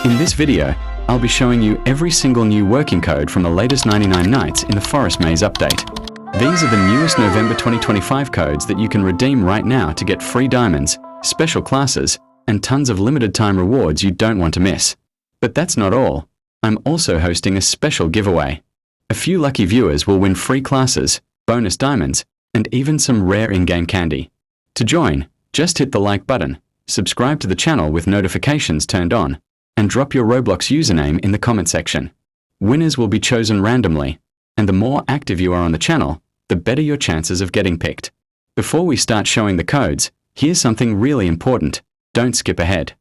In this video, I'll be showing you every single new working code from the latest 99 Nights in the Forest Maze update. These are the newest November 2025 codes that you can redeem right now to get free diamonds, special classes, and tons of limited time rewards you don't want to miss. But that's not all. I'm also hosting a special giveaway. A few lucky viewers will win free classes, bonus diamonds, and even some rare in-game candy. To join, just hit the like button, subscribe to the channel with notifications turned on, and drop your Roblox username in the comment section. Winners will be chosen randomly, and the more active you are on the channel, the better your chances of getting picked. Before we start showing the codes, here's something really important. Don't skip ahead.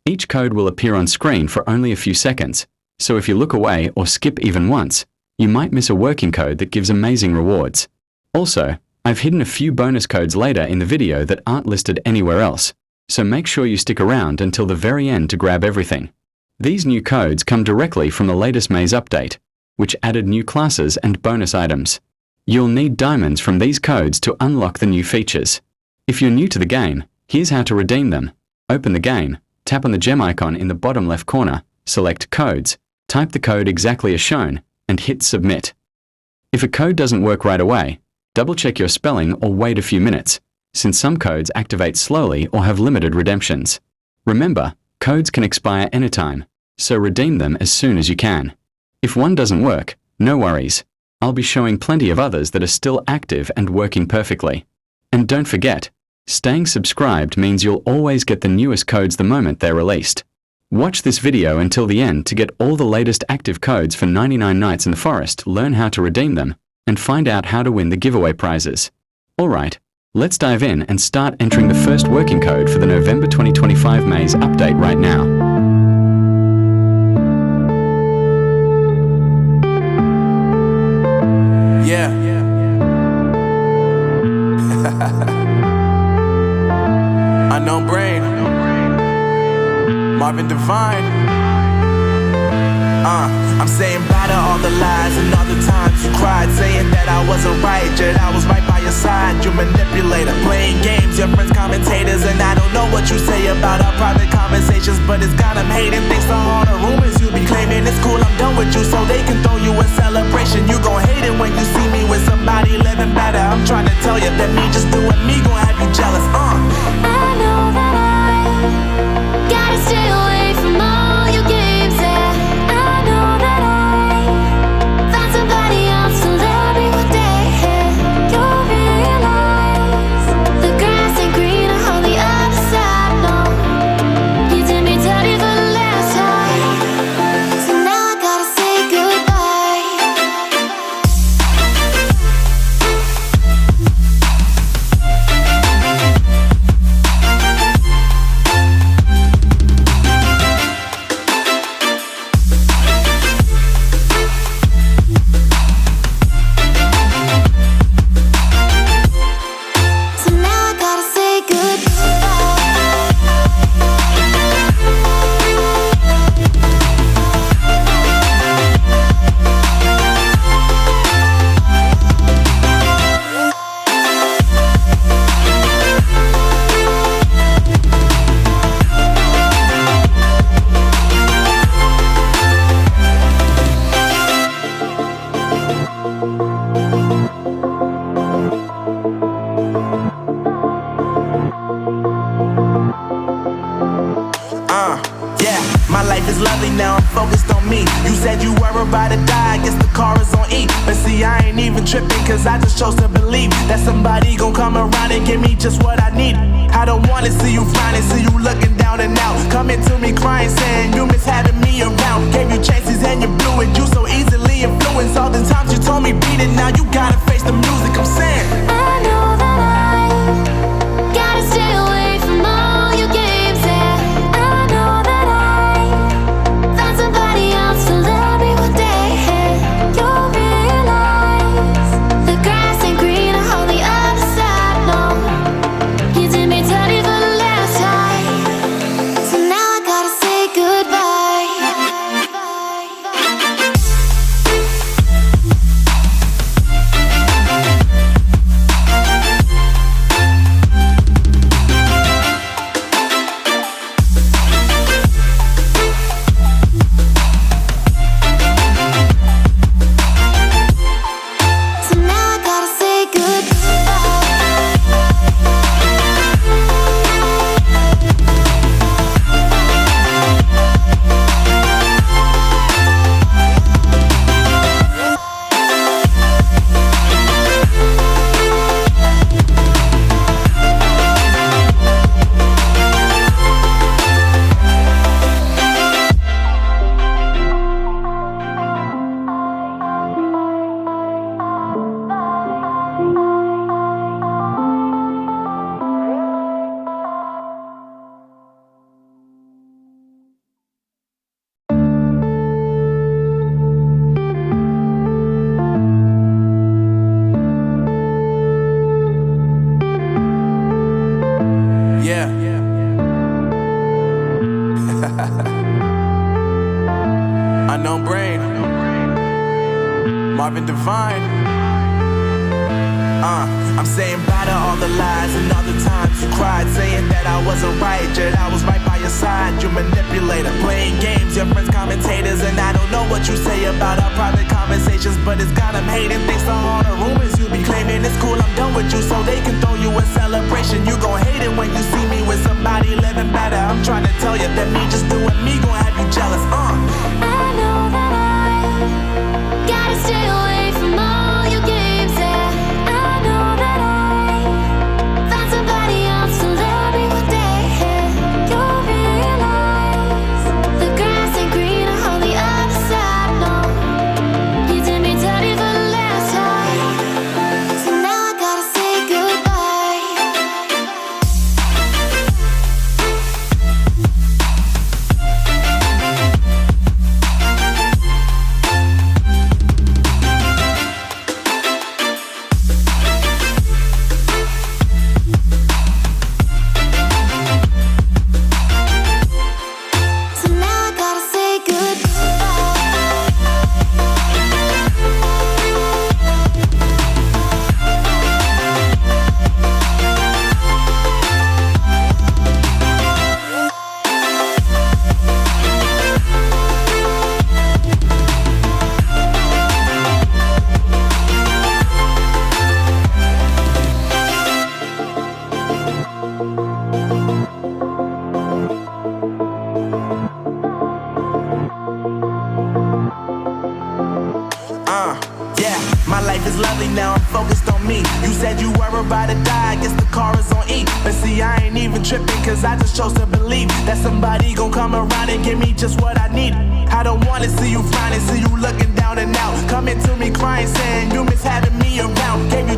Each code will appear on screen for only a few seconds, so if you look away or skip even once, you might miss a working code that gives amazing rewards. Also, I've hidden a few bonus codes later in the video that aren't listed anywhere else, so make sure you stick around until the very end to grab everything. These new codes come directly from the latest Maze update, which added new classes and bonus items. You'll need diamonds from these codes to unlock the new features. If you're new to the game, here's how to redeem them. Open the game, tap on the gem icon in the bottom left corner, select Codes, type the code exactly as shown, and hit Submit. If a code doesn't work right away, double-check your spelling or wait a few minutes, since some codes activate slowly or have limited redemptions. Remember, codes can expire anytime, so redeem them as soon as you can. If one doesn't work, no worries. I'll be showing plenty of others that are still active and working perfectly. And don't forget, staying subscribed means you'll always get the newest codes the moment they're released. Watch this video until the end to get all the latest active codes for 99 Nights in the Forest, learn how to redeem them, and find out how to win the giveaway prizes. Alright, let's dive in and start entering the first working code for the November 2025 Maze update right now. Yeah. Unknown Brain. Marvin Divine. I'm saying bye to all the lies and all the times you cried, saying that I wasn't right, yet I was right by your side. You manipulator, playing games, your friends commentators, and I don't know what you say about our private conversations, but it's got them hating. Thanks to all the rumors you be claiming. It's cool, I'm done with you, so they can throw you a celebration. You gon' hate it when you see me with somebody living better. I'm trying to tell you that me just doing me gon' have you jealous. I know that I gotta stay away from all your games, yeah. I know that I found somebody else to love me one day, yeah. You'll realize the grass ain't greener on the other side, no. You did me dirty for the last time, so now I gotta say goodbye. So now I gotta say goodbye. Yeah, my life is lovely now, I'm focused on me. You said you were about to die, I guess the car is on E. But see, I ain't even tripping, cause I just chose to believe that somebody gon' come around and give me just what I need. I don't wanna see you frowning, see you looking down and out, coming to me crying, saying you miss having me around. Gave you chances and you blew it, you so easily influenced. All the times you told me beat it, now you gotta face the music. I'm saying I know that I gotta stay away from all your games, yeah. I know that I found somebody else to love me one day, yeah. You'll realize the grass ain't greener on the other side, no. You did me dirty for the last time, so now I gotta say goodbye. Marvin Divine. I'm saying bye to all the lies and all the times you cried, saying that I wasn't right, yet I was right by your side. You manipulator, playing games, your friends commentators, and I don't know what you say about our private conversations, but it's got them hating thanks to all the rumors you be claiming. It's cool, I'm done with you, so they can throw you a celebration. You gon' hate it when you see me with somebody living better. I'm trying to tell you that me just doing me gon' have you jealous. I know that I gotta stay away from all your games. Yeah, I know that I found somebody else to love me one day. You'll realize the grass ain't greener on the other side. No, you did me dirty for the last time, so now I gotta say goodbye. So now I gotta say Yeah, my life is lovely now, I'm focused on me. You said you were about to die, I guess the car is on E. But see, I ain't even tripping, cause I just chose to believe that somebody gon' come around and give me just what I need. I don't wanna see you frowning, see you looking down and out, coming to me crying, saying you miss having me around. Gave you